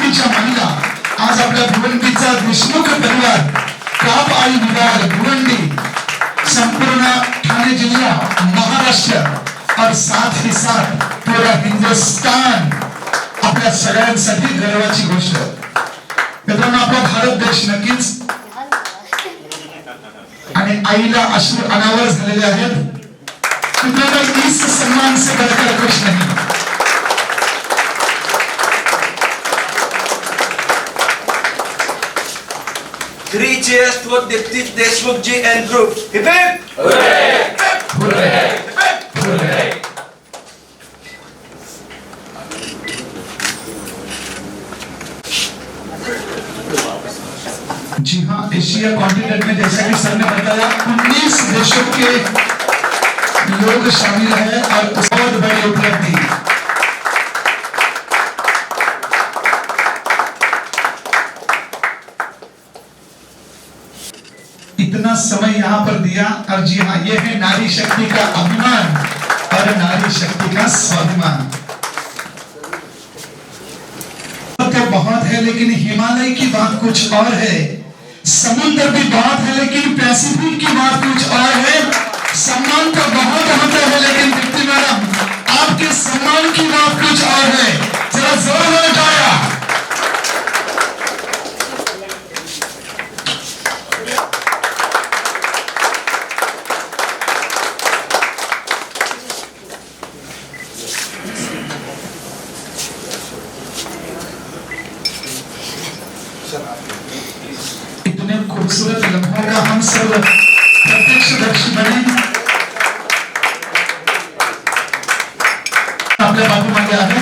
भिवंडीच्या महिला, आज आपल्या भिवंडीचा देशमुख परिवार, क्राप आई विभाग भिवंडी, संपूर्ण ठाणे जिल्हा, महाराष्ट्र और साथ ही साथ पूरा हिंदुस्तान आपल्या सगळ्यांसाठी गर्वाची गोष्ट. मित्रांनो, आपला भारत देश नक्कीच आणि आईला अश्रू अनावर झालेले आहेत. मित्रांनो, इस सम्मान से बढ़कर कुछ नहीं. Three cheers for Dipti Deshmukh ji and group. Hip hip! Hooray! Hooray! Hooray! जी हाँ, एशिया कॉन्टिनेंट में जैसा कि सर ने बताया 19 देशों के लोग शामिल हैं और बहुत बड़ी उपलब्धि. इतना समय यहाँ पर दिया. और जी हाँ, ये है नारी शक्ति का अभिमान और नारी शक्ति का स्वाभिमान. तो बहुत है, लेकिन हिमालय की बात कुछ और है, समुद्र की बात है, लेकिन पैसिफिक की बात कुछ और है. सम्मान तो बहुत होता है, लेकिन दीप्ति मैडम, आपके सम्मान की बात कुछ और है. जरा जोर लगाया. इतने खूबसूरत लम्हों का हम सब प्रत्यक्षदर्शी बने. आपल्या पाठीमागे आहे.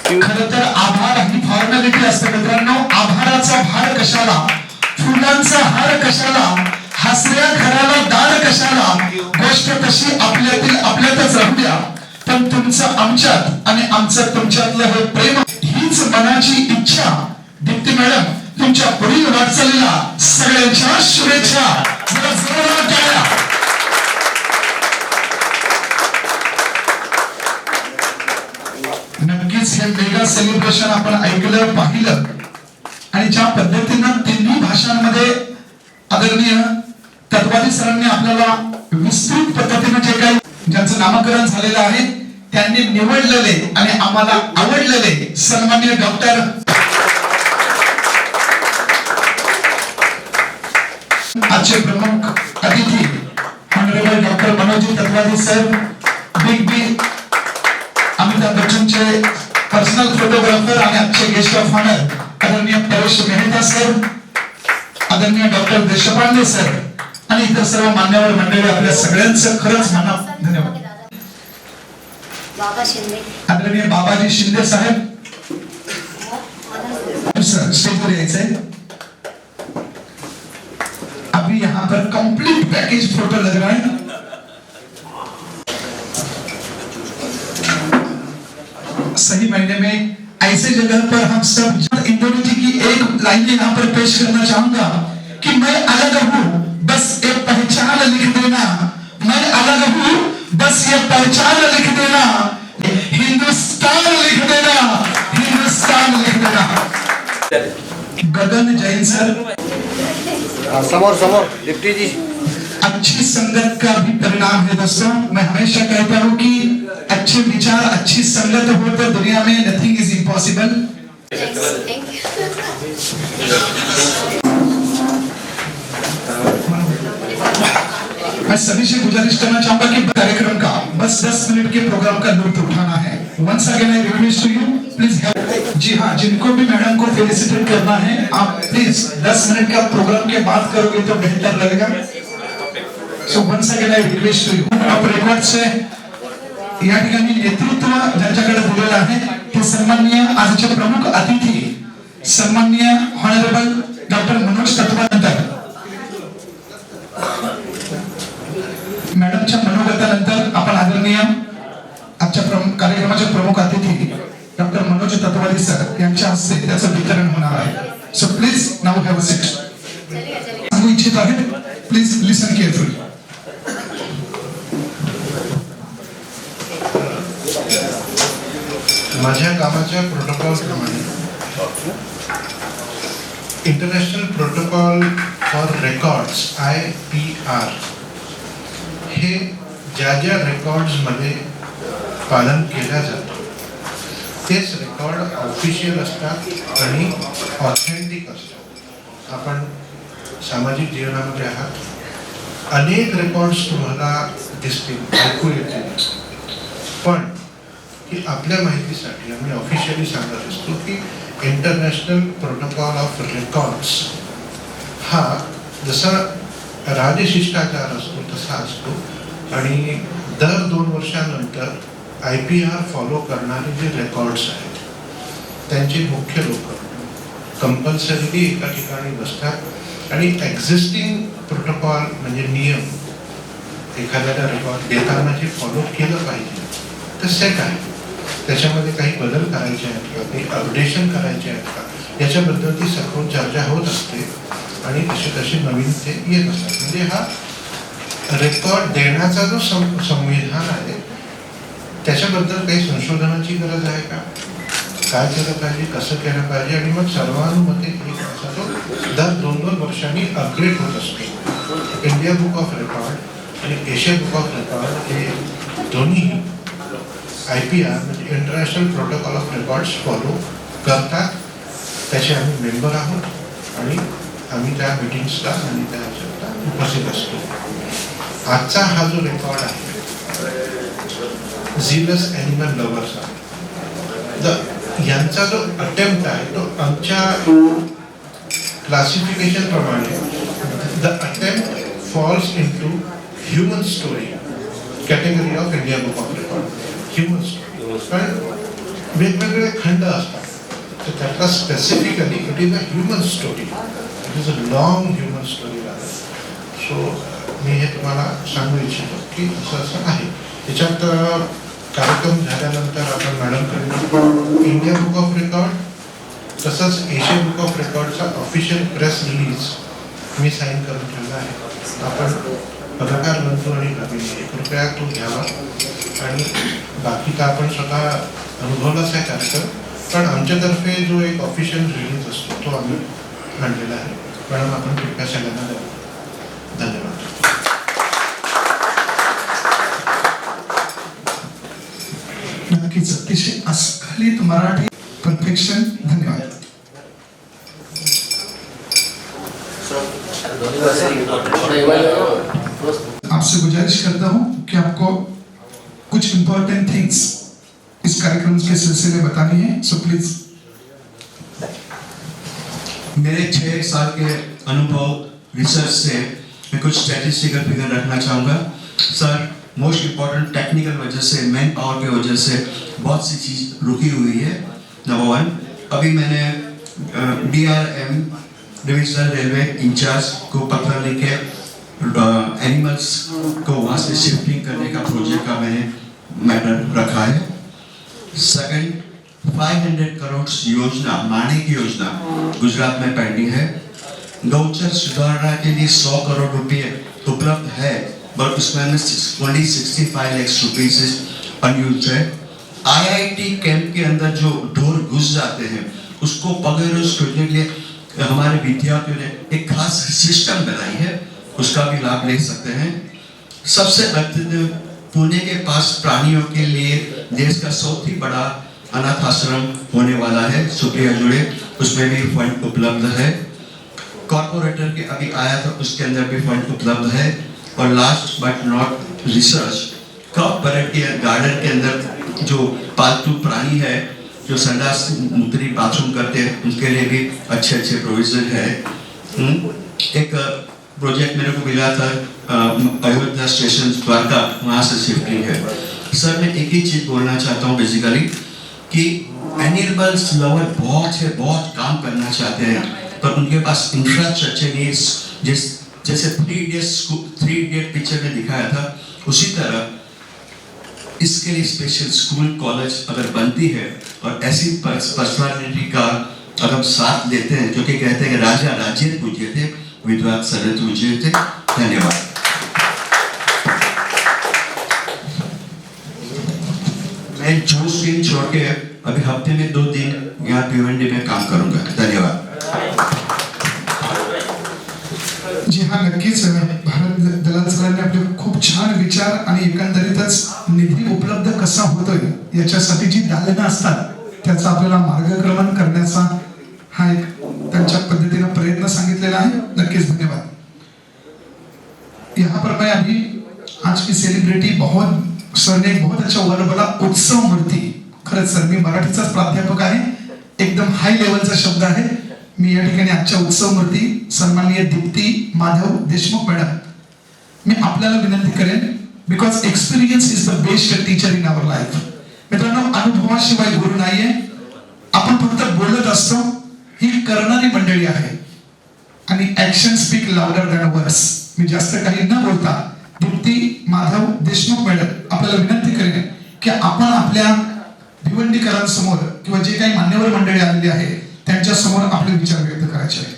खरं तर आभार ही फॉर्मॅलिटी असते मित्रांनो. आभाराचा भार कशाला, फुलांचा हार कशाला, हसऱ्या घराला दार कशाला. गोष्ट तशी आपल्यातील आपल्यातच राहू द्या, पण तुमचं आमच्यात आणि आमचं तुमच्यातलं हे प्रेम, हीच मनाची इच्छा. दीप्ती मॅडम, तुमच्या पुढील वाटचालीला सगळ्यांच्या शुभेच्छा. जरा जोरात टाळ्या. नक्कीच हे मेगा सेलिब्रेशन आपण ऐकलं, पाहिलं आणि ज्या पद्धतीनं तिन्ही भाषांमध्ये आदरणीय तत्वादी सरांनी आपल्याला विस्तृत पद्धतीने जे काही ज्यांचं नामकरण झालेलं आहे, त्यांनी निवडलेले आणि आम्हाला आवडलेले सन्माननीय डॉक्टर आजचे प्रमुख अतिथी ऑनरेबल डॉक्टर मनोजी तत्वादी सर, बिग बी अमिताभ बच्चनचे पर्सनल फोटोग्राफर आणि आजचे गेस्ट ऑफ ऑनर आदरणीय परेश मेहता सर, आदरणीय डॉक्टर देशपांडे सर आणि इतर सर्व मान्यवर मंडळी, आपल्या सगळ्यांचं खरंच मनापासून धन्यवाद. बाबा शिंदे, आदरणीय बाबाजी शिंदे साहेब, सर स्टेज पर यायचंय. अभी यहाँ पर कंप्लीट पैकेज फोटो लग रहा है. सही मायने में ऐसे जगह पर हम सब इंदौर जी की एक लाइन यहाँ पर पेश करना चाहूंगा कि मैं अलग हूँ, बस एक पहचान लिख देना. मैं अलग हूँ, बस ये पहचान लिख देना. हिंदुस्तान लिख देना. हिंदुस्तान लिख देना. गगन जैन सर, समोर समोर डिप्टी जी. अच्छी संगत का भी परिणाम है दोस्तों. मैं हमेशा कहता हूँ कि अच्छे विचार, अच्छी संगत हो तो दुनिया में नथिंग इज इम्पॉसिबल. मैं सभी से गुजारिश करना चाहूंगा कि कार्यक्रम का बस 10 मिनट के प्रोग्राम का लुत्फ उठाना है. Once again I request to you, please help. जी हाँ, जिनको भी मैडम को फेलिसिटेट करना है, आप प्लीज 10 मिनट का प्रोग्राम के बाद करोगे तो बेहतर लगेगा. So once again I request to you. आप रेकॉर्ड से या ठिकाणी नेतृत्व ज्यांच्याकडे दिलेलं आहे ते सन्माननीय आजचे प्रमुख अतिथी सन्माननीय ऑनरेबल डॉक्टर मनोज तत्वानंतर मॅडमच्या मनोगतानंतर आपण आदरणीय आजच्या कार्यक्रमाचे प्रमुख अतिथी डॉक्टर मनोज तत्वादी सर यांच्या हस्ते त्याचं वितरण होणार आहे. So please now have a seat. सांगू इच्छित आहे, प्लीज लिसन केअरफुली. माझ्या कामाच्या प्रोटोकॉलप्रमाणे international protocol for records IPR हे ज्या ज्या रेकॉर्ड्समध्ये पालन केल्या जातं तेच रेकॉर्ड ऑफिशियल असतात आणि ऑथेंटिक असतात. आपण सामाजिक जीवनामध्ये आहात, अनेक रेकॉर्ड्स तुम्हाला दिसतील, ऐकू येतील, पण की आपल्या माहितीसाठी आम्ही ऑफिशियली सांगत असतो की इंटरनॅशनल प्रोटोकॉल ऑफ रेकॉर्ड्स हा जसा राजशिष्टाचार असतो तसा असतो आणि दर 2 वर्षानंतर IPR फॉलो करणारे जे रेकॉर्ड्स आहेत त्यांचे मुख्य लोक कंपल्सरीली एका ठिकाणी बसतात आणि एक्झिस्टिंग प्रोटोकॉल म्हणजे नियम एखाद्याला रेकॉर्ड देताना जे फॉलो केलं पाहिजे तर सेट आहे, त्याच्यामध्ये काही बदल करायचे आहेत का, काही अपडेशन करायचे आहेत का, याच्याबद्दल ती सखोल चर्चा होत असते आणि तसे नवीन ते येत असतात. म्हणजे हा रेकॉर्ड देण्याचा जो संविधान आहे त्याच्याबद्दल काही संशोधनाची गरज आहे का, काय केलं पाहिजे, कसं केलं पाहिजे, आणि मग सर्वानुमते एक असा तो दर 2-2 वर्षांनी अपग्रेड होत असतो. इंडिया बुक ऑफ रेकॉर्ड आणि एशिया बुक ऑफ रेकॉर्ड हे दोन्ही IPR म्हणजे international protocol of records follow करतात. त्याचे आम्ही मेंबर आहोत आणि आम्ही त्या मीटिंग्सला आणि त्या ह्याच्याला उपस्थित असतो. आजचा हा जो रेकॉर्ड आहे झीलस ॲनिमल लव्हर्सचा, यांचा जो अटेम्प्ट आहे तो आमच्या क्लासिफिकेशन प्रमाणे the attempt falls into human story category of India book of record. Human story कारण वेगवेगळे खंड असतात तर त्यातला specifically it is a human story, it is a long human story राहते. सो मी हे तुम्हाला सांगू इच्छितो की असं आहे. त्याच्यात कार्यक्रम झाल्यानंतर आपण मॅडमकडे इंडिया बुक ऑफ रेकॉर्ड तसंच एशिया बुक ऑफ रेकॉर्डचा ऑफिशियल प्रेस रिलीज मी साईन करून ठेवला आहे. आपण पत्रकार बंधू आणि भगिनी कृपया तो घ्यावा आणि बाकी तर आपण स्वतः अनुभवलाच आहे कार्यक्रम, पण आमच्यातर्फे जो एक ऑफिशियल रिलीज असतो तो आम्ही मांडलेला आहे. मॅडम आपण कृपया सगळ्यांना द्यावा. धन्यवाद. नक्कीच अतिशय अस्खलित मराठी परफेक्शन. धन्यवाद. आपसे गुजारिश करता हूं कि आपको कुछ इंपॉर्टेंट थिंग्स इस कार्यक्रम के सिलसिले में बतानी है, सो प्लीज. मेरे 6 साल के अनुभव रिसर्च से मैं कुछ स्टैटिस्टिकल फिगर रखना चाहूँगा. सर, मोस्ट इम्पॉर्टेंट टेक्निकल वजह से, मैन पावर की वजह से बहुत सी चीज़ रुकी हुई है. नंबर 1, अभी मैंने DRM डिविजनल रेलवे इंचार्ज को पत्र लिखे एनिमल्स को वहाँ से शिफ्टिंग करने का प्रोजेक्ट का मैंने मैटर रखा है. सेकंड, 500 करोड़ योजना, माने की योजना गुजरात में पेंडिंग है. गौचर सुधारना के लिए 100 करोड़ रुपए उपलब्ध है, बट उसमें 65 लाख रुपीस अनयूज्ड है. IIT कैंप के अंदर जो ढोर घुस जाते हैं उसको पगेरोस करने के लिए हमारे विद्यार्थियों ने एक खास सिस्टम बनाई है, उसका भी लाभ ले सकते हैं. सबसे अत्यंत पुणे के पास प्राणियों के लिए देश का सबसे बड़ा अनाथ आश्रम होने वाला है, सुप्रिया जुड़े, उसमें भी फंड उपलब्ध है. कॉर्पोरेटर के अभी आया था, उसके अंदर भी फंड उपलब्ध है. और last but not research, Cuffe Parade के गार्डन के अंदर जो पालतू प्राणी है जो संडास मूत्री बाथरूम करते हैं उनके लिए भी अच्छे प्रोविजन है. एक प्रोजेक्ट मेरे को मिला था अयोध्या स्टेशन द्वारका, वहाँ से शिफ्टिंग है. सर, मैं एक ही चीज बोलना चाहता हूँ बेसिकली कि एनिमल्स लवर बहुत काम करना चाहते हैं, पर उनके पास इंफ्रास्ट्रक्चर नहीं. जैसे 3 इडियट पिक्चर में दिखाया था, उसी तरह इसके लिए स्पेशल स्कूल कॉलेज अगर बनती है और ऐसी पर्सनालिटी का अगर हम साथ देते हैं जो कि कहते हैं कि राजा राज्य पूज्य थे, विद्वान सरल पूज्य थे. धन्यवाद. मैं जोश टीम छोड़ के अभी हफ्ते में 2 दिन यहाँ भिवंडी में काम करूंगा। धन्यवाद। जी हाँ, नक्कीच भारत दलाल सरांनी आपले खूप छान विचार आणि एकंदरीतच निधी उपलब्ध कसा होतोय याच्यासाठी जी दालनं असतात त्याचा आपल्याला मार्गक्रमण करण्याचा हा एक त्यांच्या पद्धतीने प्रयत्न सांगितलेला आहे। नक्कीच धन्यवाद। यहाँ पर मैं अभी आज की सेलिब्रिटी बहुत सर ने बहुत अच्छा वर्ड बोला, उत्सव मूर्ती। खरंच सर, मी मराठीचाच प्राध्यापक आहे, एकदम हाय लेवलचा शब्द आहे। मी या ठिकाणी आजच्या उत्सव मूर्ती सन्माननीय दीप्ती माधव देशमुख मॅडम, मी आपल्याला विनंती करेन, because experience is the best teacher in our life. मित्रांनो, अनुभवाशिवाय गुरु नाहीये, आपण फक्त बोलत असतो, ही करणारी मंडळी आहे आणि action speak louder than words. मी जास्त काही न बोलता दीप्ती माधव देशमुख मॅडम आपल्याला विनंती करेन की आपण आपल्या भिवंडीकरांसमोर किंवा जे काही मान्यवर मंडळी आलेली आहे त्यांच्या समोर आपले विचार व्यक्त करायचे आहेत।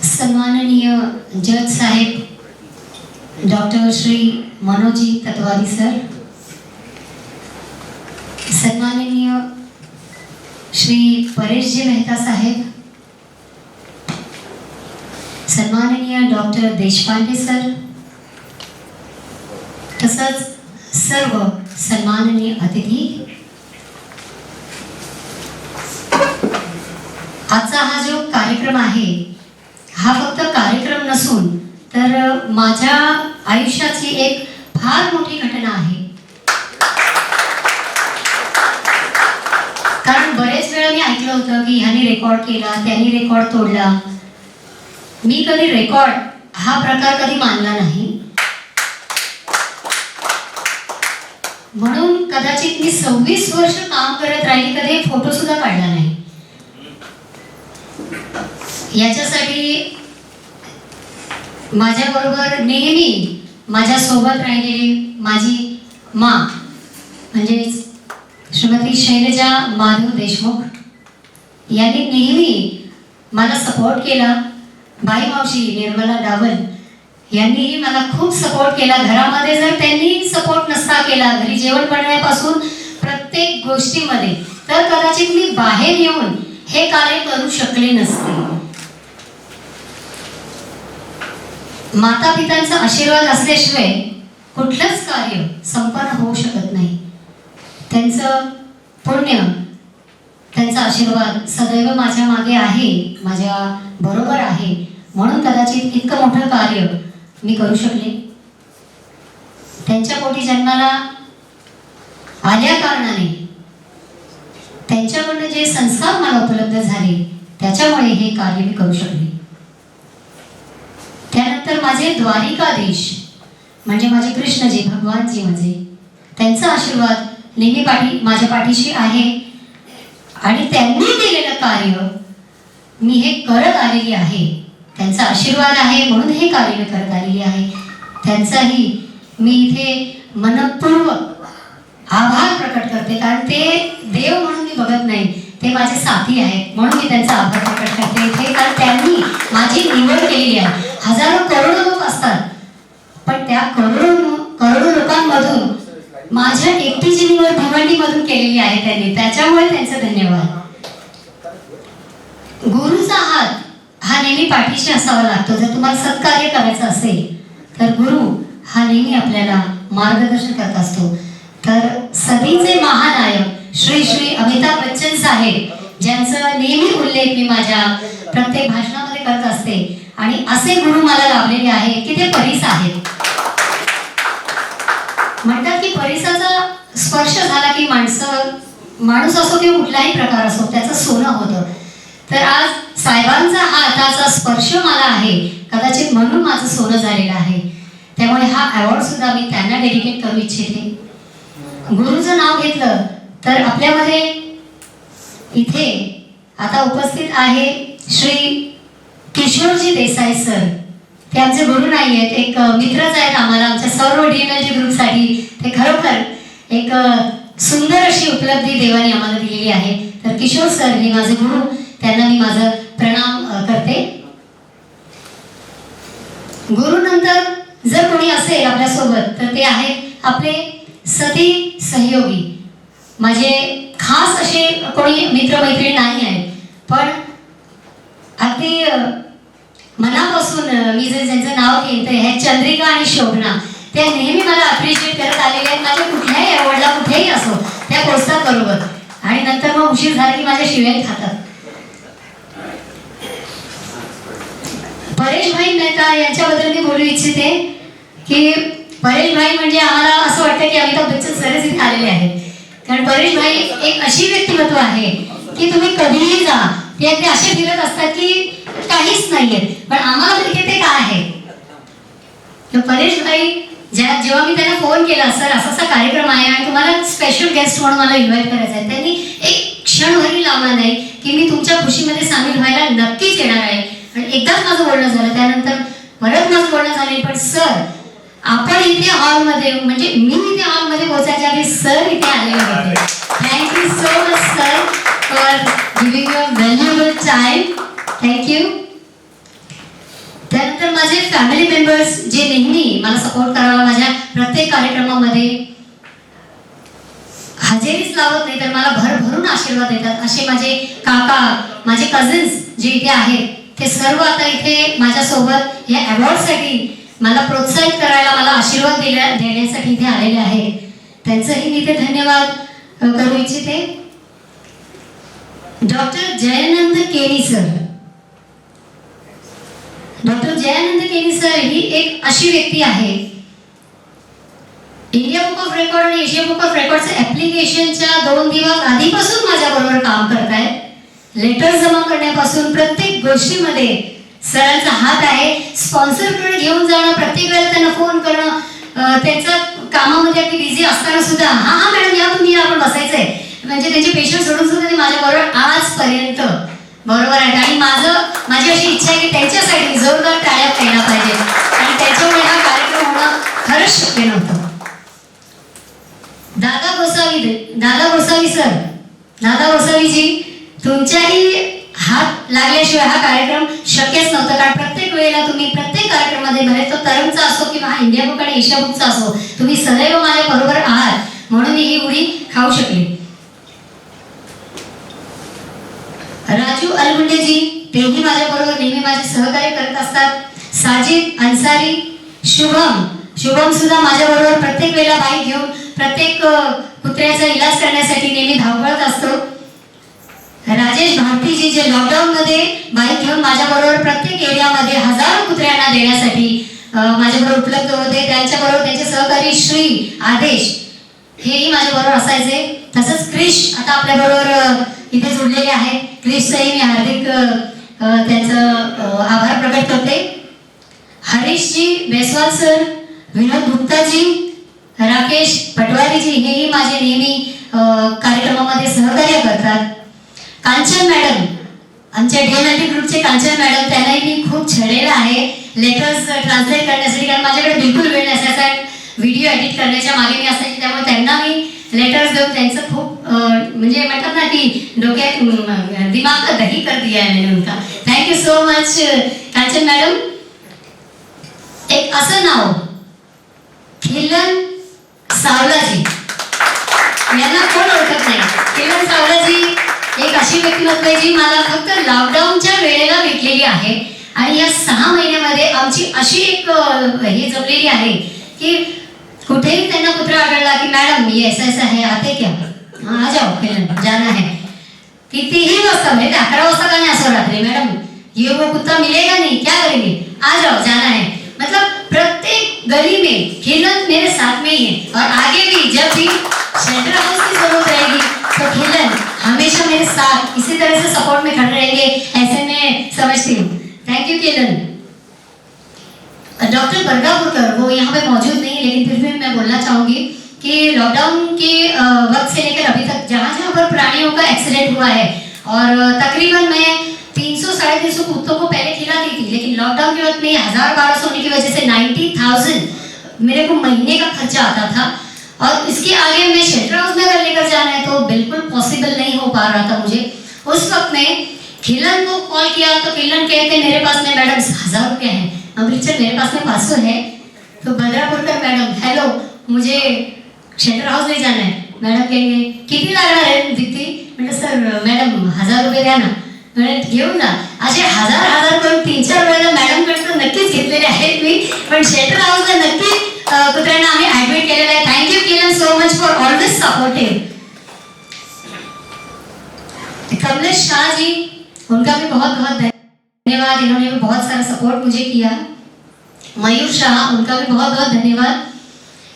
सन्माननीय जज साहेब डॉक्टर श्री मनोजी तत्वादी सर, सन्माननीय श्री परेश जी मेहता साहेब, सन्माननीय डॉक्टर देशपांडे सर, तसंच सर्व सन्माननीय अतिथी, आजचा हा जो कार्यक्रम आहे हा फक्त कार्यक्रम नसून तर माझ्या आयुष्याची एक फार मोठी घटना आहे। कारण बरेच वेळा मी ऐकलं होतं की ह्याने रेकॉर्ड केला, त्याने रेकॉर्ड तोडला। मी कधी रेकॉर्ड हा प्रकार कधी मानला नाही, म्हणून कदाचित मी 26 वर्ष काम करत राहिली, कधी फोटो सुद्धा काढला नाही। याच्यासाठी माझ्या बरोबर नेहमी माझ्या सोबत राहिलेली माझी माँ म्हणजे श्रीमती शैलजा माधव देशमुख यांनी नेहमी मला सपोर्ट केला। बाई मावशी निर्मला डावल यांनीही मला खूप सपोर्ट केला। घरामध्ये जर त्यांनी सपोर्ट नसता केला, घरी जेवण बनवण्यापासून प्रत्येक गोष्टीमध्ये, तर कदाचित मी बाहेर येऊन हे कार्य करू शकले नसते। माता पितांचा आशीर्वाद असल्याशिवाय कुठलंच कार्य संपन्न होऊ शकत नाही। त्यांचं पुण्य, त्यांचा आशीर्वाद सदैव माझ्या मागे आहे, माझ्या बरोबर आहे, म्हणून कदाचित इतकं मोठं कार्य मी करू शकले। त्यांच्या पोटी जन्माला आल्या कारणाने त्यांच्याकडून जे संस्कार मला उपलब्ध झाले त्याच्यामुळे हे कार्य मी करू शकले। त्यानंतर माझे द्वारिकाधीश म्हणजे माझे कृष्णजी, भगवानजी माझे, त्यांचा आशीर्वाद नेहमी माझ्या पाठीशी आहे आणि त्यांनी केलेलं कार्य मी हे करत आलेली आहे। त्यांचा आशीर्वाद आहे म्हणून हे कार्य मी करत आलेली आहे। त्यांचाही मी इथे मनपूर्वक आभार प्रकट करते, कारण ते देव म्हणून मी बघत नाही, ते माझे साथी आहेत म्हणून मी त्यांचा आभार प्रकट करते इथे, कारण त्यांनी माझी निवड केलेली आहे। हजारो करोडो लोक असतात, पण त्या करोडो लोकांमधून माझ्या एकटीची निवड भिवंडीमधून केलेली आहे त्यांनी, त्याच्यामुळे त्यांचं धन्यवाद। गुरुचा हात हा नेहमी पाठीशी असावा लागतो। जर तुम्हाला सत्कार्य करायचं असेल तर गुरु हा नेहमी आपल्याला मार्गदर्शन करत असतो। तर सदीचे महानायक श्री श्री अमिताभ बच्चन साहेब, ज्यांचा नेहमी उल्लेख मी माझ्या प्रत्येक भाषणामध्ये करत असते, आणि असे गुरु मला लाभलेले आहेत की ते परीस आहेत। म्हणतात की परिसाचा स्पर्श झाला की माणूस असो किंवा कुठलाही प्रकार असो त्याचं सोनं होतं। तर आज साहेबांचा हाताचा स्पर्श मला आहे, कदाचित म्हणून माझं सोनं झालेलं आहे। त्यामुळे हा अवॉर्ड सुद्धा मी त्यांना डेडिकेट करू इच्छिते। गुरुचं नाव घेतलं तर आपल्यामध्ये इथे आता उपस्थित आहे श्री किशोरजी देसाई सर। ते आमचे गुरु नाही आहेत, एक मित्रच आहेत आम्हाला, आमच्या सर्व DNLG ग्रुपसाठी ते खरोखर एक सुंदर अशी उपलब्धी देवाने आम्हाला दिलेली आहे। तर किशोर सर हे माझे गुरु, त्यांना मी माझं प्रणाम करते. गुरु नंतर जर कोणी असेल आपल्यासोबत तर ते आहेत आपले सती सहयोगी. माझे खास असे कोणी मित्रमैत्रिणी नाही आहेत, पण अगदी मनापासून मी जर ज्यांचं नाव घेते हे चंद्रिका आणि शोभना, त्या नेहमी मला अप्रिशिएट करत आलेल्या आहेत. माझ्या कुठल्याही अवॉर्डला कुठेही असो त्या पोचतात बरोबर, आणि नंतर मग उशीर झाला की माझ्या शिव्याही खातात. परेश भाई मेहता यांच्याबद्दल मी बोलू इच्छिते की परेश भाई म्हणजे आम्हाला असं वाटतं की अमिताभ बच्चन सरच इथे आलेले आहेत. कारण परेश भाई एक अशी व्यक्तिमत्व आहे की तुम्ही कधीही जा ते अगदी असे फिरत असतात की काहीच नाहीये, पण आम्हाला तरी ते काय आहे. तर परेश भाई जेव्हा मी त्यांना फोन केला, सर असा कार्यक्रम आहे आणि तुम्हाला स्पेशल गेस्ट म्हणून मला इन्व्हाइट करायचं आहे, त्यांनी एक क्षणभरही लावला नाही की मी तुमच्या खुशीमध्ये सामील व्हायला नक्कीच येणार आहे. आणि एकदाच माझं बोलणं झालं, त्यानंतर परत माझं बोलणं झालं, पण सर आपण इथे हॉलमध्ये, म्हणजे मी इथे हॉलमध्ये पोहोचायच्या आधी सर इथे आलेले होते. Thank you so much sir for giving your valuable time. Thank you. त्यानंतर माझे फॅमिली मेंबर्स जे नेहमी मला सपोर्ट करायला माझ्या प्रत्येक कार्यक्रमामध्ये हजेरीच लावत नाही तर मला भरभरून आशीर्वाद देतात, असे माझे काका, माझे कझिन्स जे इथे आहेत, ते सर्व आता इथे माझ्यासोबत या अवॉर्डसाठी मला प्रोत्साहित करायला, मला आशीर्वाद देण्यासाठी इथे आलेले आहेत. त्यांचंही मी इथे धन्यवाद करू इच्छिते. डॉक्टर जयानंद केनी सर, डॉक्टर जयानंद केनी सर ही एक अशी व्यक्ती आहे, इंडिया बुक ऑफ रेकॉर्ड आणि एशिया बुक ऑफ रेकॉर्डच्या ऍप्लिकेशनच्या 2 दिवस आधीपासून माझ्याबरोबर काम करतायत. लेटर जमा करण्यापासून प्रत्येक गोष्टीमध्ये सरांचा हात आहे. स्पॉन्सरकडे घेऊन जाणं, प्रत्येक वेळेला त्यांना फोन करणं, त्यांच्या कामामध्ये अगदी बिझी असताना सुद्धा हा हा मॅडम या तुम्ही, आपण बसायचंय, म्हणजे त्यांचे पेशंट सोडून सुद्धा ते माझ्याबरोबर आजपर्यंत बरोबर आहेत. आणि माझी अशी इच्छा आहे की त्यांच्यासाठी जोरदार टाळ्या पडायला पाहिजे, आणि त्याच्यामुळे हा कार्यक्रम होणं खरंच शक्य नव्हतं. दादा गोसावी सर, दादा गोसावीजी, तुमच्याही हात लागल्याशिवाय हा कार्यक्रम शक्यच नव्हता. कारण प्रत्येक वेळेला तुम्ही प्रत्येक कार्यक्रमामध्ये, भले तो तरंगचा असो किंवा हा इंडिया बुक आणि एशिया बुकचा असो, तुम्ही सदैव माझ्या बरोबर आहात, म्हणून मी ही उडी खाऊ शकले. राजू अलगुंडेजी, तेही माझ्या बरोबर नेहमी माझे सहकार्य करत असतात. साजिद अन्सारी, शुभम सुद्धा माझ्या बरोबर प्रत्येक वेळेला बाईक घेऊन प्रत्येक कुत्र्याचा इलाज करण्यासाठी नेहमी धावपळत असतो. राजेश भारतीजी जे लॉकडाऊन मध्ये बाईक घेऊन माझ्या बरोबर प्रत्येक एरियामध्ये हजारो कुत्र्यांना देण्यासाठी माझ्याबरोबर उपलब्ध होते. त्यांच्याबरोबर त्यांचे सहकारी श्री आदेश हेही माझ्या बरोबर असायचे. तसंच क्रिश आता आपल्या बरोबर इथे जोडलेले आहेत. क्रिशचंही मी हार्दिक त्यांचं आभार प्रकट करते. हरीशजी बेसवाल सर, विनोद गुप्ताजी, राकेश पटवारीजी हेही माझे नेहमी कार्यक्रमामध्ये सहकार्य करतात. कांचन मॅडम, आमच्या डीएनएलटी ग्रुपचे कांचन मॅडम, त्यांनाही मी खूप छळलेलं आहे लेटर्स ट्रान्सलेट करण्यासाठी, कारण माझ्याकडे बिलकुल वेळ नसायचा. व्हिडिओ एडिट करण्याच्या मागे मी असायची, त्यामुळे त्यांना मी लेटर्स देऊन त्यांचं खूप म्हणजे म्हणतात ना की डोक्यात दिमाग दही कर दिया है मैंने उनका. Thank you so much Kanchan madam. एक असं नाव खिलन सावलाजी, यांना कोण ओळखत नाही. खिलन सावलाजी एक अशी व्यक्तिमत्व आहे जी मला फक्त लॉकडाऊनच्या वेळेला भेटलेली आहे, आणि या 6 महिन्यामध्ये आमची अशी एक हे जमलेली आहे की कुठेही त्यांना कुत्रा आढळला की मॅडम ये ऐसा है, आते क्या, आ जाओ खिलन, जाना है. कितीही वाजता, म्हणजे 11 वाजता का नाही असं रात्री, मॅडम ये वो कुत्ता मिलेगा नहीं, क्या करेंगे, आ जाओ, जाना है. मतलब प्रत्येक गली में खिलन मेरे साथ में ही है, और आगे भी जब भी शेल्टर हाउस की जरूरत रहेगी तो खिलन हमेशा मेरे साथ इसी तरह से सपोर्ट में खड़े रहेंगे, ऐसे मैं समझती हूँ. Thank you Khilan. Doctor Bargapurkar वो यहाँ पे मौजूद नहीं है, लेकिन फिर भी मैं बोलना चाहूँगी कि लॉकडाउन के वक्त से लेकर अभी तक जहाँ जहाँ पर प्राणियों का एक्सीडेंट हुआ है, और तकरीबन मैं 300-350 कुत्तों को पहले खिलाती थी, लेकिन लॉकडाउन के वक्त में 1000-1200 होने की वजह से 90,000 मेरे को महीने का खर्चा आता था. और इसके आगे मैं शेल्टर हाउस में अगर लेकर जाना है तो बिल्कुल पॉसिबल नहीं हो पा रहा था मुझे। उस वक्त में खिलन को कॉल किया तो खिलन कहते मेरे पास में मैडम 1000 रुपये हैं। अमृतसर मेरे पास में 500 है। तो बद्रापुरकर मैडम हेलो मुझे शेल्टर हाउस ले जाना है। मॅडम कहेंगे किती लागणार आहे दीप्ती? म्हटलं सर मॅडम 1000 रुपये द्या ना. म्हणे घेऊन जा. असे हजार करून 3-4 वेळेला मॅडमकडे तर नक्कीच घेतलेले आहेत मी, पण शेल्टर हाऊसला नक्की कुत्र्यांना आम्ही ऍडमिट केलेलं आहे. Thank you Kiran so much for always supporting. Kamlesh Shah ji उनका भी बहुत बहुत धन्यवाद, इन्होंने भी बहुत सारा सपोर्ट मुझे किया. मयूर शाह उनका भी बहुत बहुत धन्यवाद.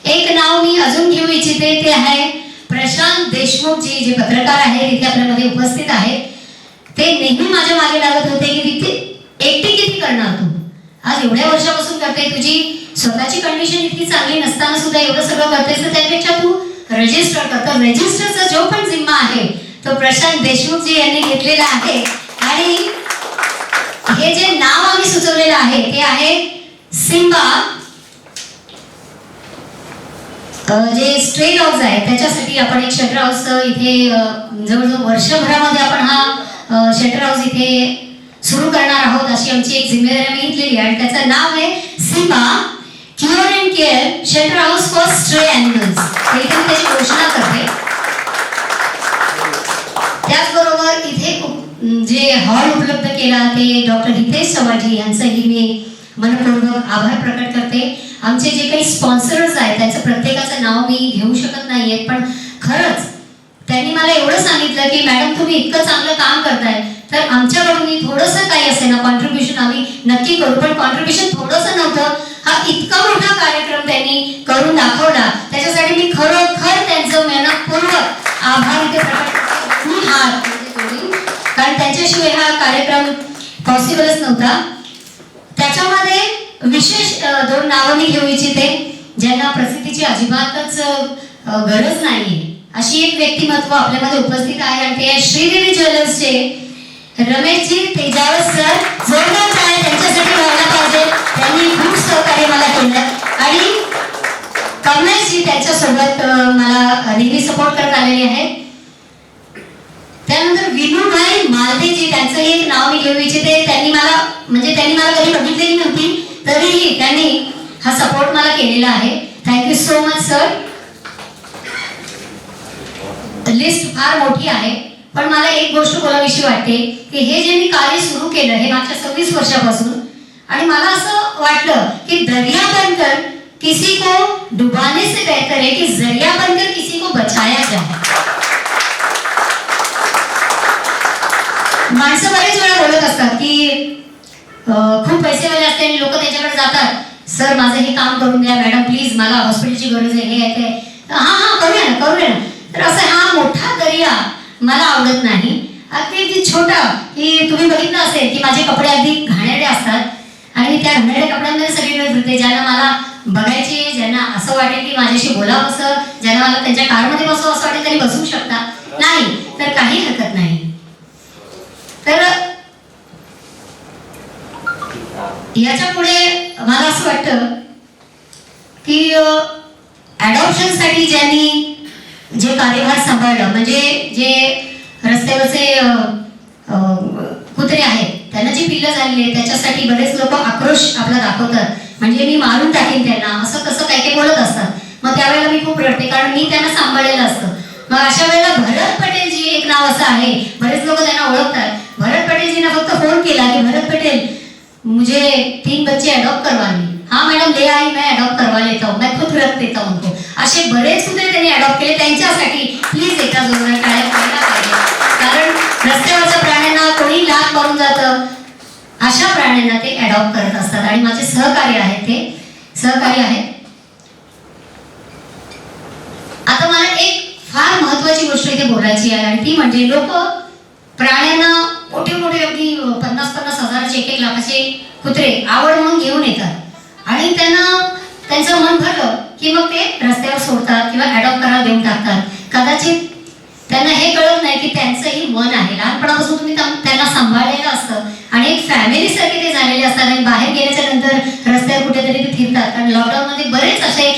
एक नाव मी अजून घेऊ इच्छिते ते आहे प्रशांत देशमुख जी, जे पत्रकार आहेत इथे आपल्यामध्ये उपस्थित आहेत. ते नेहमी माझ्या मागे लागत होते की तिथे एकटी किती करणार तू, आज एवढ्या वर्षापासून करते, तुझी स्वतःची कंडिशन इतकी चांगली नसताना सुद्धा एवढं सगळं करतेस, तर त्यापेक्षा तू रजिस्टर कर. तर रजिस्टरचा जो पण जिम्मा आहे तो प्रशांत देशमुख जी यांनी घेतलेला आहे. आणि हे जे नाव आम्ही सुचवलेलं आहे ते आहे सिम्बा. जे स्ट्रे डॉग्स आहे त्याच्यासाठी आपण एक शेल्टर हाऊस इथे जवळजवळ वर्षभरामध्ये आपण हा शेल्टर हाऊस इथे सुरू करणार आहोत, अशी आमची एक जिम्मेदारी आम्ही घेतलेली आहे. आणि त्याचं नाव आहे Simba cure and care shelter house for stray animals. इथे मी त्याची घोषणा करते. त्याचबरोबर इथे जे हॉल उपलब्ध केला ते डॉक्टर हितेश चव्हाजी यांचंही मी मनपूर्वक आभार प्रकट करते. आमचे जे काही स्पॉन्सर्स आहेत त्यांचं प्रत्येकाचं नाव मी घेऊ शकत नाहीये, पण खरंच त्यांनी मला एवढं सांगितलं की मॅडम तुम्ही इतकं चांगलं काम करताय तर आमच्याकडून थोडंसं काही असेल ना कॉन्ट्रीब्युशन आम्ही नक्की करू. पण कॉन्ट्रीब्युशन थोडंसं नव्हतं, हा इतका मोठा कार्यक्रम त्यांनी करून दाखवला. त्याच्यासाठी मी खरोखर त्यांचं मनपूर्वक आभार इथे प्रकट करते, कारण त्यांच्याशिवाय हा कार्यक्रम पॉसिबलच नव्हता. त्याच्यामध्ये विशेष 2 नावं मी घेऊ इच्छिते ज्यांना प्रसिद्धीची अजिबातच गरज नाहीये. अशी एक व्यक्तिमत्व आपल्यामध्ये उपस्थित आहे आणि ते आहे श्रीदेवी ज्वेलर्सचे रमेशजी तेजावत सर. जोरदार टाळ्या त्यांच्यासाठी व्हायला पाहिजे, त्यांनी खूप सहकार्य मला केलं. आणि कमलेशजी त्यांच्यासोबत मला नेहमी सपोर्ट करत आलेले आहेत. त्यानंतर विनूभाई मालदेजी, त्यांचं एक नाव मी घेऊ इच्छिते. त्यांनी मला कधी बघितलेली नव्हती तरीही त्यांनी हा सपोर्ट मला केलेला आहे. Thank you so much sir. List फार मोठी आहे, पण मला एक गोष्ट बोलावीशी वाटते की हे जे मी कार्य सुरू केलं हे मागच्या 26 वर्षापासून, आणि मला असं वाटलं की दरिया बनकर किसी को डुबाने से बेहतर है कि जरिया बनकर किसी को बचाया जाए. माणसं बरेच वेळा बोलत असतात की खूप पैसेवाले असते आणि लोक त्याच्याकडे जातात, सर माझं हे काम करून द्या मॅडम प्लीज, मला हॉस्पिटलची गरज आहे, हे आहे ते. हां करूया ना. तर असं हा मोठा दर्या मला आवडत नाही. अगदी छोटा की तुम्ही बघितलं असेल की माझे कपडे अगदी घाणेरडे असतात आणि त्या घाणेरड्या कपड्यांमध्ये सगळीकडे फिरते. ज्यांना मला बघायचे, ज्यांना असं वाटेल की माझ्याशी बोलावं असं, ज्यांना मला त्यांच्या कारमध्ये बसावं असं वाटेल तरी बसू शकता, नाही तर काही हरकत नाही. तर याच्या पुढे मला असं वाटतं की ॲडॉप्शनसाठी ज्यांनी जे कार्यभार सांभाळलं, म्हणजे जे रस्त्यावरचे कुत्रे आहेत त्यांना जी पिल्लं झालेली आहेत त्याच्यासाठी बरेच लोक आक्रोश आपला दाखवतात, म्हणजे मी मारून टाकेन त्यांना, असं तसं काही बोलत असतात. मग त्यावेळेला मी खूप रडते, कारण मी त्यांना सांभाळलेलं असतं. मग अशा वेळेला भरत पटेल जी एक नाव असं आहे, बरेच लोक त्यांना ओळखतात. भरत पटेलजीने फक्त फोन केला की भरत पटेल मुझे 3 बच्चे अडॉप्ट करवाने. हाँ मैडम ले आई, मैं अडॉप्ट करवा लेता हूँ, मैं खुद रख देता हूँ उनको. असे बरेच कुत्रे त्यांनी अडॉप्ट केले. त्यांच्यासाठी प्लीज एका जोराने टाळ्या पडायला पाहिजे, कारण रस्त्यावरच्या प्राण्यांना कोणी लाथ मारून जातं, अशा प्राण्यांना ते अडॉप्ट करत असतात. आणि माझे सहकारी आहेत. आता मला एक फार महत्वाची गोष्ट इथे बोलायची आहे आणि ती म्हणजे लोक प्राण्यांना मोठे अगदी 50-50 हजाराचे 1-1 लाखाचे कुत्रे आवड म्हणून घेऊन येतात आणि त्यांचं मन भरलं की मग ते रस्त्यावर सोडतात किंवा अडॉप्ट करायला देऊन टाकतात. कदाचित त्यांना हे कळत नाही की त्यांचंही मन आहे, लहानपणापासून तुम्ही त्यांना सांभाळलेलं असतं आणि एक फॅमिली सारखे ते झालेले असतात आणि बाहेर गेल्याच्या नंतर रस्त्यावर रस्त्यावर कुठेतरी ते फिरतात. कारण लॉकडाऊनमध्ये बरेच असे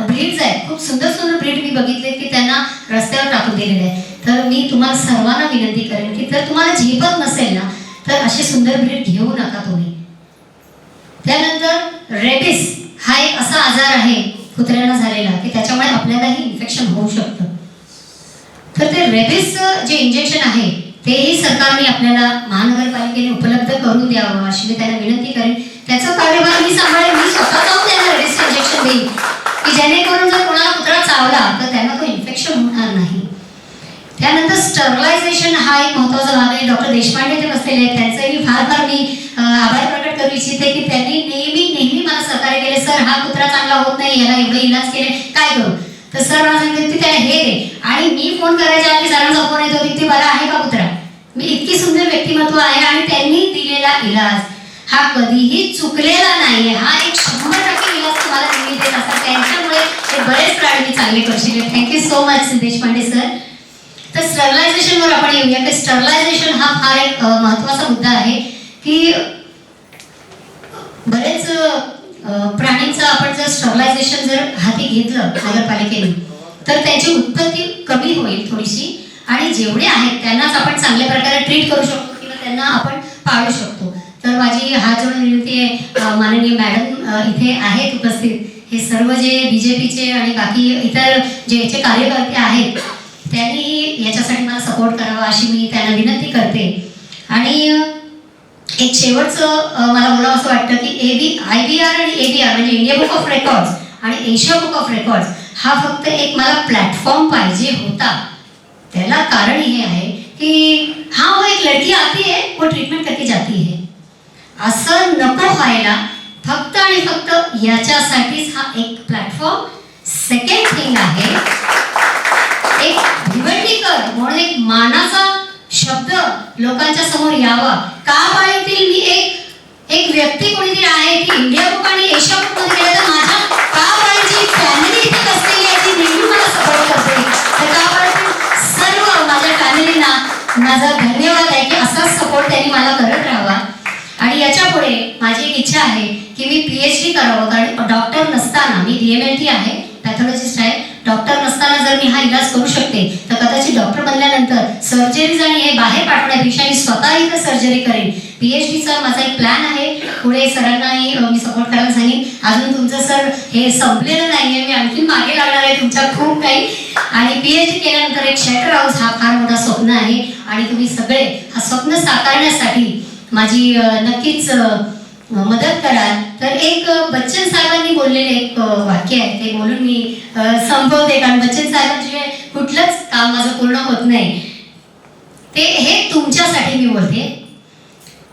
ब्रीड्स आहेत, खूप सुंदर सुंदर ब्रीड मी बघितले की त्यांना रस्त्यावर टाकून दिलेले आहे. तर मी तुम्हाला सर्वांना विनंती करेन की जर तुम्हाला झेपत नसेल ना तर असे सुंदर ब्रीड घेऊ नका तुम्ही. त्यानंतर रेबिस हा एक असा आजार आहे कुत्र्यांना झालेला की त्याच्यामुळे आपल्यालाही इन्फेक्शन होऊ शकतं. तर ते रेबिसचं जे इंजेक्शन आहे तेही सरकारने आपल्याला महानगरपालिकेने उपलब्ध करून द्यावं अशी मी त्यांना विनंती करेन. त्याचा कार्यभार मी सांभाळेन, मी स्वतः जाऊन त्यांना रेबिसचं इंजेक्शन देईन की जेणेकरून जर कोणाला कुत्रा चावला तर त्यांना तो इन्फेक्शन होणार नाही. त्यानंतर स्टरलायझेशन हा एक महत्त्वाचा भाग आहे. डॉक्टर देशपांडे ते बसलेले आहेत, त्यांचंही फार मी आभार प्रकट करू इच्छिते की त्यांनी नेहमी मला सहकार्य केले. सर हा कुत्रा चांगला होत नाही, याला एवढे इलाज केले, काय करू? तर सर मला सांगितलं की त्याला हे दे. आणि मी फोन करायच्या आधी सरांचा फोन येतो की ते बरा आहे का कुत्रा. मी इतकी सुंदर व्यक्तिमत्व आहे आणि त्यांनी दिलेला इलाज हा कधीही चुकलेला नाहीये. हा एक 100% इलाज तुम्हाला नेहमी देत असतात. त्यांच्यामुळे हे बरेच प्राणी मी चांगले करू शकले. Thank you so much Deshpande sir. तर स्टरलायझेशनवर आपण येऊया की स्टरलायझेशन हा फार एक महत्त्वाचा मुद्दा आहे की बरेच प्राणींचं आपण जर स्टरलायझेशन जर हाती घेतलं नगरपालिकेने तर त्याची उत्पत्ती कमी होईल थोडीशी आणि जेवढे आहेत त्यांनाच आपण चांगल्या प्रकारे ट्रीट करू शकतो किंवा त्यांना आपण पाळू शकतो. तर माझी हात जोडून विनंती आहे, माननीय मॅडम इथे आहेत उपस्थित, हे सर्व जे BJPचे आणि बाकी इतर जे याचे कार्यकर्ते आहेत त्यांनी याच्यासाठी मला सपोर्ट करावा अशी मी त्यांना विनंती करते. आणि एक शेवटचं मला बोलावं असं वाटतं की IBR आणि ABR म्हणजे इंडिया बुक ऑफ रेकॉर्ड्स आणि एशिया बुक ऑफ रेकॉर्ड्स हा फक्त एक मला प्लॅटफॉर्म पाहिजे होता. त्याला कारण हे आहे कि हाँ वो एक लड़की आती है वो ट्रीटमेंट करके जाती है, असं नको व्हायला. फक्त आणि फक्त याच्यासाठीच हा एक प्लॅटफॉर्म. सेकंड थिंग आहे एक भिवंडीकर म्हणून एक मानाचा शब्द लोकांच्या समोर यावा. का पाळीतील मी एक व्यक्ती कोणीतरी आहे की इंडिया बुक आणि एशिया बुक मध्ये गेलं तर माझ्या का पाळीची फॅमिली इथे बसलेली आहे ती नेहमी मला सपोर्ट करते. तर का पाळीतील सर्व माझ्या फॅमिलीना माझा धन्यवाद आहे की असाच सपोर्ट त्यांनी मला करत राहावा. आणि याच्या पुढे माझी एक इच्छा आहे की मी PhD करावं. कारण डॉक्टर नसताना मी DMLT आहे, पॅथॉलॉजिस्ट आहे. डॉक्टर नसताना जर मी हा इलाज करू शकते तर कदाचित डॉक्टर बनल्यानंतर सर्जरीज आणि हे बाहेर पाठवण्यापेक्षा मी स्वतः इथं सर्जरी करेन. PhDचा माझा एक प्लॅन आहे. पुढे सरांनाही मी सपोर्ट करायला सांगेन. अजून तुमचं सर हे संपलेलं नाहीये, मी आणखी मागे लागणार आहे तुमच्या खूप काही. आणि PhD केल्यानंतर एक शेल्टर हाऊस हा फार मोठा स्वप्न आहे आणि तुम्ही सगळे हा स्वप्न साकारण्यासाठी माझी नक्कीच मदत कराल. तर एक बच्चन साहेबांनी बोललेले एक वाक्य आहे ते बोलून मी संपवते. कारण बच्चन साहेबांशिवाय कुठलंच काम माझं पूर्ण होत नाही. ते हे तुमच्यासाठी मी बोलते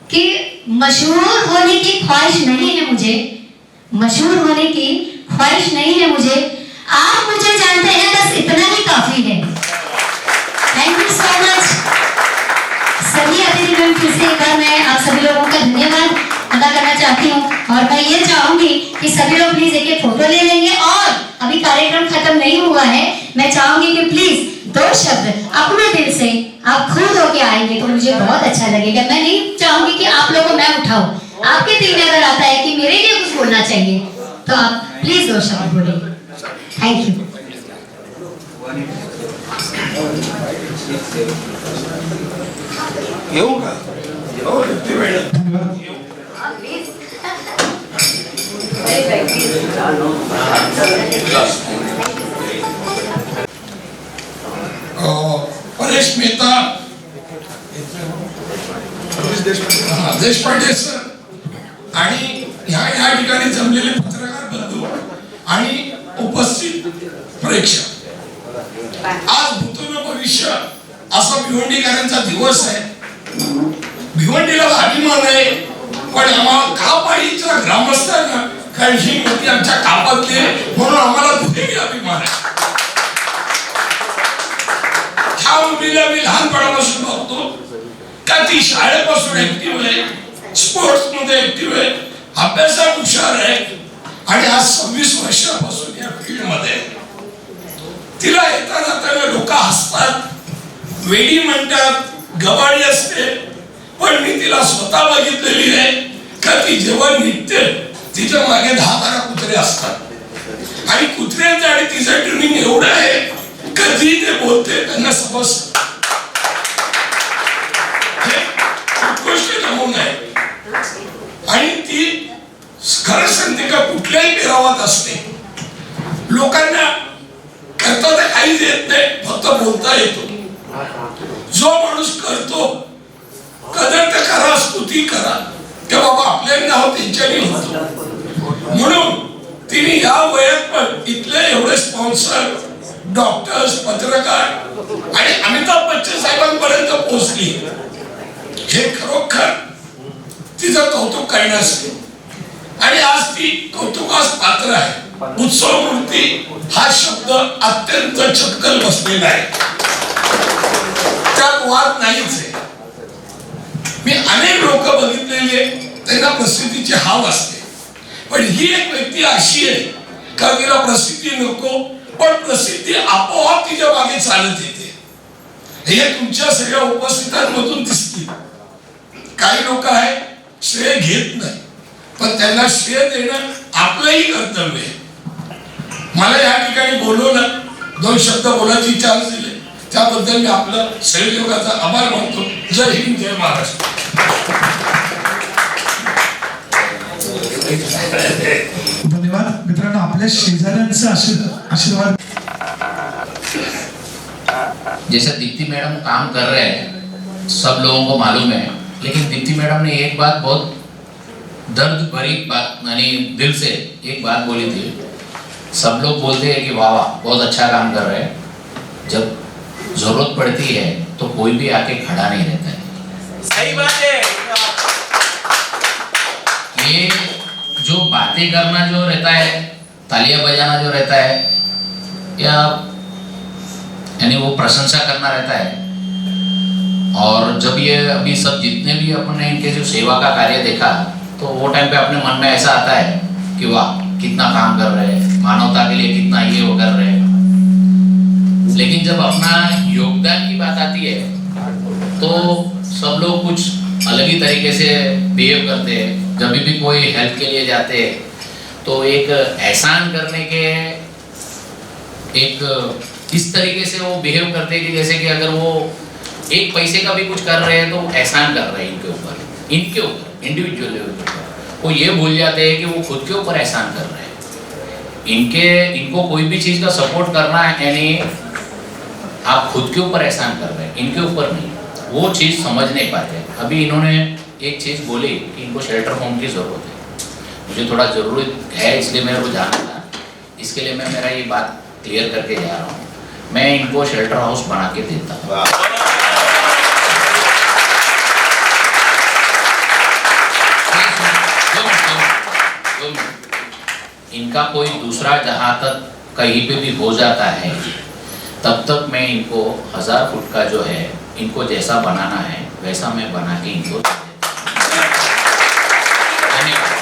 कि मशहूर होने की ख्वाहिश नहीं है मुझे, मशहूर होने की ख्वाहिश नहीं है मुझे, आप मुझे जानते हैं बस इतना ही काफी है. थैंक यू सो मच सभी अतिथिगण. फिर से एक बार मैं आप सभी लोगों का धन्यवाद अदा करना चाहती हूँ और मैं ये चाहूंगी कि सभी लोग प्लीज एक फोटो ले लेंगे. और अभी कार्यक्रम खत्म नहीं हुआ है, मैं चाहूंगी कि प्लीज 2 शब्द अपने दिल से आप खुद होके आएंगे तो मुझे बहुत अच्छा लगेगा. मैं नहीं चाहूंगी कि आप लोगों को मैं उठाऊं. आपके दिल में अगर आता है कि मेरे लिए कुछ बोलना चाहिए तो आप प्लीज 2 शब्द बोलिए. Thank you. येऊ का? धन्यवाद. परेश मेहता, देशपांडे सर आणि या ठिकाणी जमलेले पत्रकार बंधू आणि उपस्थित प्रेक्षक, आज भूतून भविष्य असा भिवंडीकरांचा दिवस आहे. भिवंडीला अभिमान आहे पण आम्हाला कापाळीच्या ग्रामस्थांना कारण ही मूर्ती आमच्या कापातली म्हणून आम्हाला दुहेरी अभिमान आहे. ह्या मुलीला मी लहानपणापासून बघतो का ती शाळेपासून ऍक्टिव्ह आहे, स्पोर्ट्स मध्ये ऍक्टिव्ह आहे, अभ्यासात हुशार आहे आणि आज 26 वर्षापासून या फील्ड मध्ये. तिला येता जाताना लोक हसतात, वेडी म्हणतात, गवाडी असते, पण मी तिला स्वतः बघितलेली आहे का ती जेव्हा निघते तिच्या मागे 10-12 कुत्रे असतात आणि कुत्र्यांचं आणि तिचं ट्रेनिंग एवढं आहे कधी ते बोलते त्यांना समजतं. हे उत्कृष्ट नमुना आहे आणि ती खरं सांगते का कुठल्याही पेरावात असते. लोकांना करता तर काहीच येत नाही, फक्त बोलता येतो. जो माणूस करतो कदर तर करा, स्तुती करा, ते बाबा आपल्याला नाव त्यांच्यानी होतो. म्हणून तिने या वयात पण इथले एवढे स्पॉन्सर, डॉक्टर्स, पत्रकार आणि अमिताभ बच्चन साहेबांपर्यंत पोहोचली. हे खरोखर तिचं कौतुक करण्यासाठी आणि आज ती कौतुकास पात्र आहे. उत्सव मूर्ती हा शब्द अत्यंत चटकन बसलेला आहे, त्यात वाद नाहीच आहे. मी अनेक लोक बघितलेले त्यांना प्रसिद्धीची हाव असते, पण ही एक व्यक्ती अशी आहे का तिला प्रसिद्धी नको, पण प्रसिद्धी आपोआप तिच्या मागे चालत येते. हे तुमच्या सगळ्या उपस्थितांमधून दिसतील. काही लोक आहे श्रेय घेत नाही, पण त्यांना श्रेय देणं आपलंही कर्तव्य आहे. मला या ठिकाणी बोलवलं, 2 शब्द बोलायची चान्स दिले, त्याबद्दल मी आपलं सहयोगाचा आभार मानतो. जय हिंद, जय महाराष्ट्र. धन्यवाद मित्रांनो. आपल्या शेजाऱ्यांचा आशीर्वाद. जैसे दीप्ति मैडम काम कर रहे हैं सब लोगों को मालूम है, लेकिन दीप्ति मैडम ने एक बात बहुत दर्द भरी बात यानी दिल से एक बात बोली थी. सब लोग बोलते हैं कि वाह वाह बहुत अच्छा काम कर रहे हैं, जब जरूरत पड़ती है तो कोई भी आके खड़ा नहीं रहता है. सही बात है. ये जो बातें करना जो रहता है, तालियां बजाना जो रहता है, या यानी वो प्रशंसा करना रहता है. और जब ये अभी सब जितने भी अपने इनके जो सेवा का कार्य देखा तो वो टाइम पे अपने मन में ऐसा आता है कि वाह कितना काम कर रहे हैं, मानवता के लिए कितना ये वो कर रहे हैं. लेकिन जब अपना योगदान की बात आती है तो सब लोग कुछ अलग ही तरीके से बिहेव करते हैं. जब भी कोई हेल्प के लिए जाते हैं तो एक एहसान करने के एक इस तरीके से वो बिहेव करते हैं कि जैसे कि अगर वो एक पैसे का भी कुछ कर रहे हैं तो एहसान कर रहे हैं इनके ऊपर इंडिविजुअल लेवल पर. वो ये भूल जाते हैं कि वो खुद के ऊपर एहसान कर रहे हैं. इनको कोई भी चीज़ का सपोर्ट करना है यानी आप खुद के ऊपर एहसान कर रहे हैं, इनके ऊपर नहीं. वो चीज़ समझ नहीं पाते. अभी इन्होंने एक चीज़ बोली कि इनको शेल्टर होम की ज़रूरत है. मुझे थोड़ा ज़रूरत है इसलिए मेरे को जानना था, इसके लिए मैं मेरा ये बात क्लियर करके जा रहा हूँ. मैं इनको शेल्टर हाउस बना के देता हूँ. इनका कोई दूसरा जहाँ तक कहीं पे भी हो जाता है तब तक मैं इनको 1000 फुट का जो है इनको जैसा बनाना है वैसा मैं बना के इनको धन्यवाद.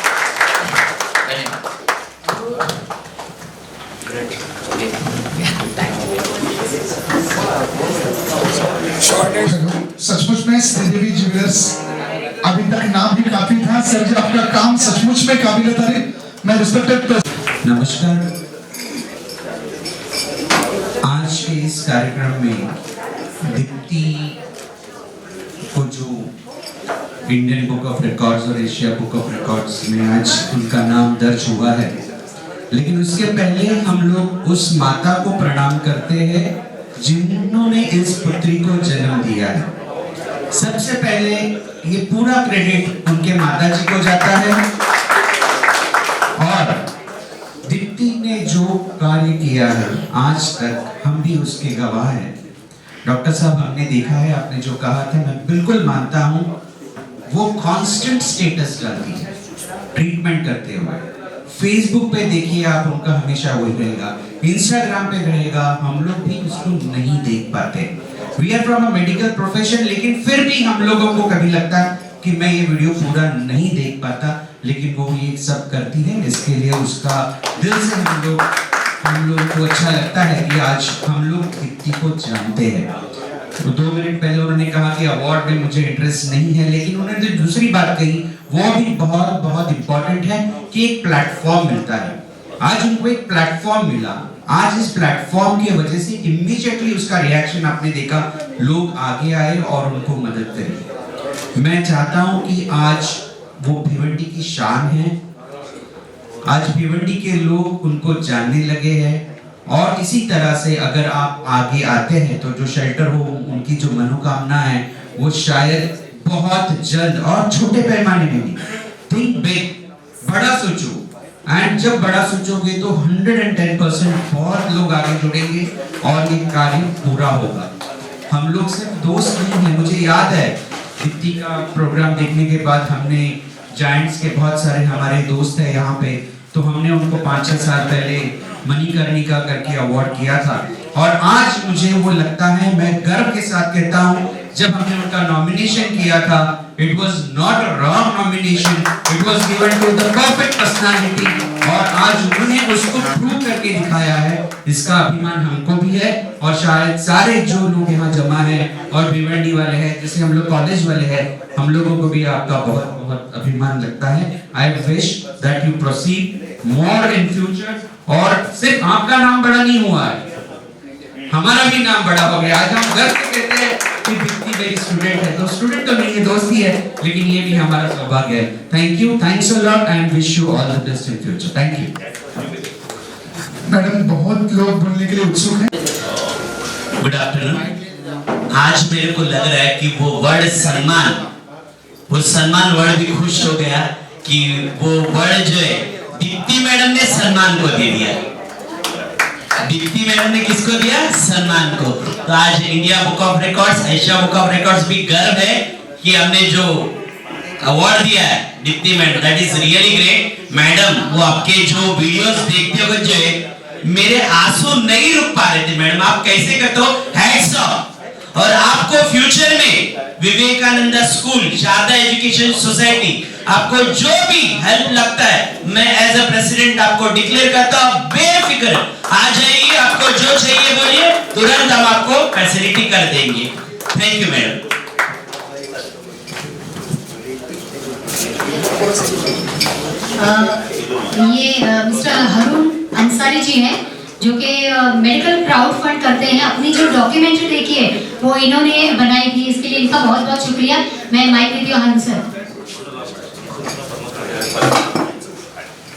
सचमुच में श्रीदेवी ज्वेलर्स अभी तक नाम भी काफी था. सर जी आपका काम सचमुच में काबिल तारीफ. मैं रिस्पेक्टेड. नमस्कार. आज के इस कार्यक्रम में दीप्ति को जो इंडियन बुक ऑफ रिकॉर्ड्स और एशिया बुक ऑफ रिकॉर्ड्स में आज उनका नाम दर्ज हुआ है, लेकिन उसके पहले हम लोग उस माता को प्रणाम करते हैं जिन्होंने इस पुत्री को जन्म दिया है. सबसे पहले ये पूरा क्रेडिट उनके माताजी को जाता है. और दीप्ति ने जो कार्य किया है आज तक हम भी उसके गवाह हैं. डॉक्टर साहब हमने देखा है, आपने जो कहा था मैं बिल्कुल मानता हूं. वो कांस्टेंट स्टेटस डालती है ट्रीटमेंट करते हुए. फेसबुक पे देखिए आप, उनका हमेशा वही रहेगा. इंस्टाग्राम पे रहेगा, हम लोग भी उसको नहीं देख पाते. We are from a medical profession, लेकिन फिर भी हम लोगों को कभी लगता है कि मैं ये वीडियो पूरा नहीं देख पाता, लेकिन वो ये सब करती है. इसके लिए उसका दिल से हम लोग को अच्छा लगता है कि आज हम लोग दीप्ति को जानते हैं. 2 मिनट पहले उन्होंने कहा कि अवार्ड में मुझे इंटरेस्ट नहीं है, लेकिन उन्होंने जो दूसरी बात कही वो भी बहुत बहुत इंपॉर्टेंट है कि एक प्लेटफॉर्म मिलता है। आज उनको एक प्लेटफॉर्म मिला, आज इस प्लेटफॉर्म की वजह से इमीडिएटली उसका रिएक्शन आपने देखा, लोग आगे आए और उनको मदद करी। मैं चाहता हूं कि आज वो भिवंडी की शान है, आज भिवंडी के लोग उनको जानने लगे हैं, और इसी तरह से अगर आप आगे आते हैं तो जो शेल्टर हो, उनकी जो मनोकामना है वो शायद बहुत जल्द, और छोटे पैमाने में भी, थिंक बिग, बड़ा सोचो, एंड जब बड़ा सोचोगे तो 110% बहुत लोग आगे जुड़ेंगे और ये कार्य पूरा होगा। हम लोग सिर्फ दोस्त नहीं हैं। मुझे याद है दीप्ति का प्रोग्राम देखने के बाद हमने जायंट्स के बहुत सारे हमारे दोस्त हैं यहाँ पे, तो हमने उनको 5-6 साल पहले मणिकर्णिका करके अवार्ड किया था, और आज मुझे वो लगता है, मैं गर्व के साथ कहता हूँ, जब हमने उनका नॉमिनेशन किया था, it was not a wrong nomination, it was given to the perfect personality, और आज उन्होंने उसको प्रूव करके दिखाया है। इसका अभिमान हमको भी है, और शायद सारे जो लोग यहाँ जमा हैं और भिवंडी वाले हैं, जैसे हम लोग कॉलेज वाले हैं, हम लोगों को भी आपका बहुत बहुत अभिमान लगता है। I wish that you proceed more in future, और सिर्फ आपका नाम बड़ा नहीं हुआ है, हमारा भी नाम बड़ा हो गया। आज हम गर्व से कहते हैं कि दीप्ति मेरी स्टूडेंट है, तो स्टूडेंट तो नहीं है, दोस्त ही है, लेकिन ये भी हमारा सौभाग्य है। Thank you, thanks a lot, end wish you all the best in future. Thank you. Madam, बहुत लोग बोलने के लिए उत्सुक हैं। Good afternoon. आज मेरे को लग रहा है कि वो वर्ड सम्मान, वो सम्मान वर्ड भी खुश हो गया कि वो वर्ड जो है दीप्ति मैडम ने सम्मान को दे दिया। दीप्ति मैडम ने किसको दिया? सम्मान को। तो आज India book of records, Asia book of records भी गर्व है कि हमने जो अवार्ड दिया है Deepti madam, that is really great. Madam, वो आपके जो वीडियोस देखते हो जो है, मेरे आंसू नहीं रुक पा रहे थे मैडम, आप कैसे करते हो, हैट्स ऑफ। और आपको फ्यूचर में Vivekananda school, Sharada education society, आपको जो भी हेल्प लगता है, मैं एज अ प्रेसिडेंट आपको डिक्लेयर करता हूं, बेफिक्र आ जाइए, आपको जो चाहिए बोलिए, तुरंत हम आपको फैसिलिटी कर देंगे। Thank you madam. ये मिस्टर हरून अंसारी जी हैं, जो कि मेडिकल क्राउड फंड करते हैं। अपनी जो डॉक्यूमेंट्री देखी है वो इन्होंने बनाई थी, इसके लिए इनका बहुत बहुत शुक्रिया। मैं माइक देती हूँ हरून सर।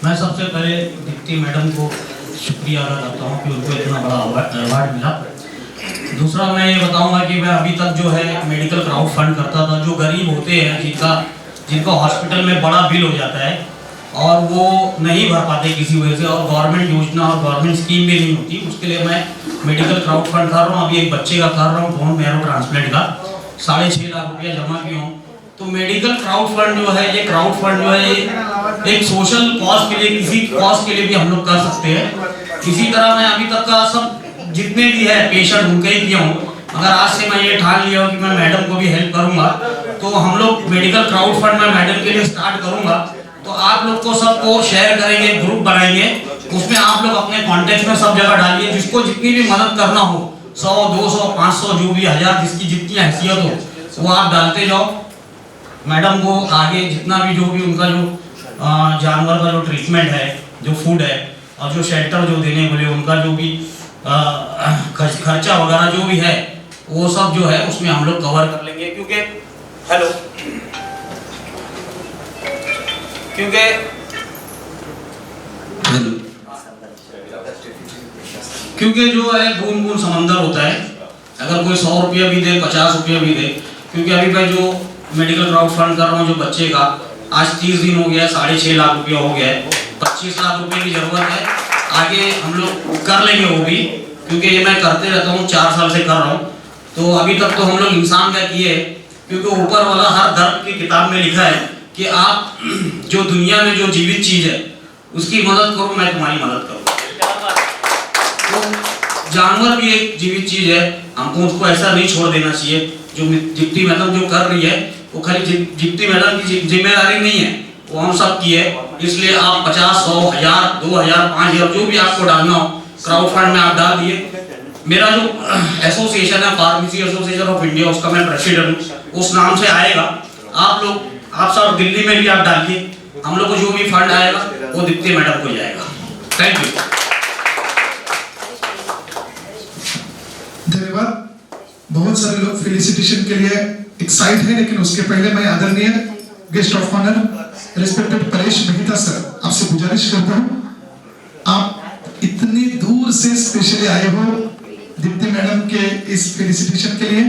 मैं सबसे पहले दीप्ति मैडम को शुक्रिया अदा करता हूँ कि उनको इतना बड़ा अवार्ड मिला। दूसरा मैं ये बताऊंगा कि मैं अभी तक जो है मेडिकल क्राउड फंड करता था। जो गरीब होते हैं, जिनका हॉस्पिटल में बड़ा बिल हो जाता है और वो नहीं भर पाते किसी वजह से, और गवर्नमेंट योजना और गवर्नमेंट स्कीम भी नहीं होती, उसके लिए मैं मेडिकल क्राउड फंड कर रहा हूँ। अभी एक बच्चे का कर रहा हूँ, बोन मैरो ट्रांसप्लांट का 6.5 लाख रुपया जमा किया हूँ। तो मेडिकल क्राउड फंड जो है, ये क्राउड फंड जो है एक सोशल कॉज के लिए, किसी कॉज के लिए भी हम लोग कर सकते हैं। इसी तरह मैं अभी तक का सब जितने भी है पेशेंट उनके ही किया हूँ। अगर आज से मैं ये ठान लिया हूँ कि मैं मैडम को भी हेल्प करूँगा, तो हम लोग मेडिकल क्राउड फंड मैं मैडम के लिए स्टार्ट करूँगा। तो आप लोग को सबको शेयर करेंगे, ग्रुप बनाएंगे, उसमें आप लोग अपने कॉन्टेक्ट में सब जगह डालिए। जिसको जितनी भी मदद करना हो, 100, 200, 500, जो भी 1000, जिसकी जितनी हैसियत हो वो आप डालते जाओ। मैडम को आगे जितना भी जो भी उनका जो जानवर का जो ट्रीटमेंट है, जो फूड है और जो शेल्टर जो देने वाले, उनका जो भी खर्चा वगैरह जो भी है, वो सब जो है उसमें हम लोग कवर कर लेंगे। क्योंकि जो है बूंद बूंद समंदर होता है। अगर कोई 100 रुपया भी दे, 50 रुपया भी दे, क्योंकि अभी मैं जो मेडिकल क्राउड फंड कर रहा हूँ जो बच्चे का, आज 30 दिन हो गया, 6.5 लाख रुपया हो गया है, 25 लाख रुपए की जरूरत है। आगे हम लोग कर लेंगे वो भी, क्योंकि ये मैं करते रहता हूँ, 4 साल से कर रहा हूँ। तो अभी तक तो हम लोग इंसान का किए, क्योंकि ऊपर वाला हर धर्म की किताब में लिखा है कि आप जो दुनिया में जो जीवित चीज है उसकी मदद करो, मैं तुम्हारी मदद करूँ। तो जानवर भी एक जीवित चीज है, हमको उसको ऐसा नहीं छोड़ देना चाहिए। जो दीप्ति मैडम जो कर रही है वो खाली दीप्ति मैडम की जिम्मेदारी नहीं है, वो हम सब की है। इसलिए आप 50, 100, 1000, 2000, 5000 जो भी आपको डालना हो क्राउड फंड में आप डाल दिए। मेरा जो एसोसिएशन है फार्मेसी एसोसिएशन ऑफ इंडिया, उसका मैं प्रेसिडेंट हूँ, उस नाम से आएगा। आप लोग, आप सर दिल्ली में भी आप डालिए, हम लोग को जो भी फंड आएगा वो दीप्ति मैडम को जाएगा। Thank you. धन्यवाद। बहुत सारे लोग फेलिसिटेशन के लिए एक्साइट है, लेकिन उसके पहले मैं आदरणीय guest of honour respected Paresh Mehta sir, आपसे गुजारिश करता हूं, आप इतनी दूर से स्पेशली आए हो दीप्ति मैडम के इस फेलिसिटेशन के लिए,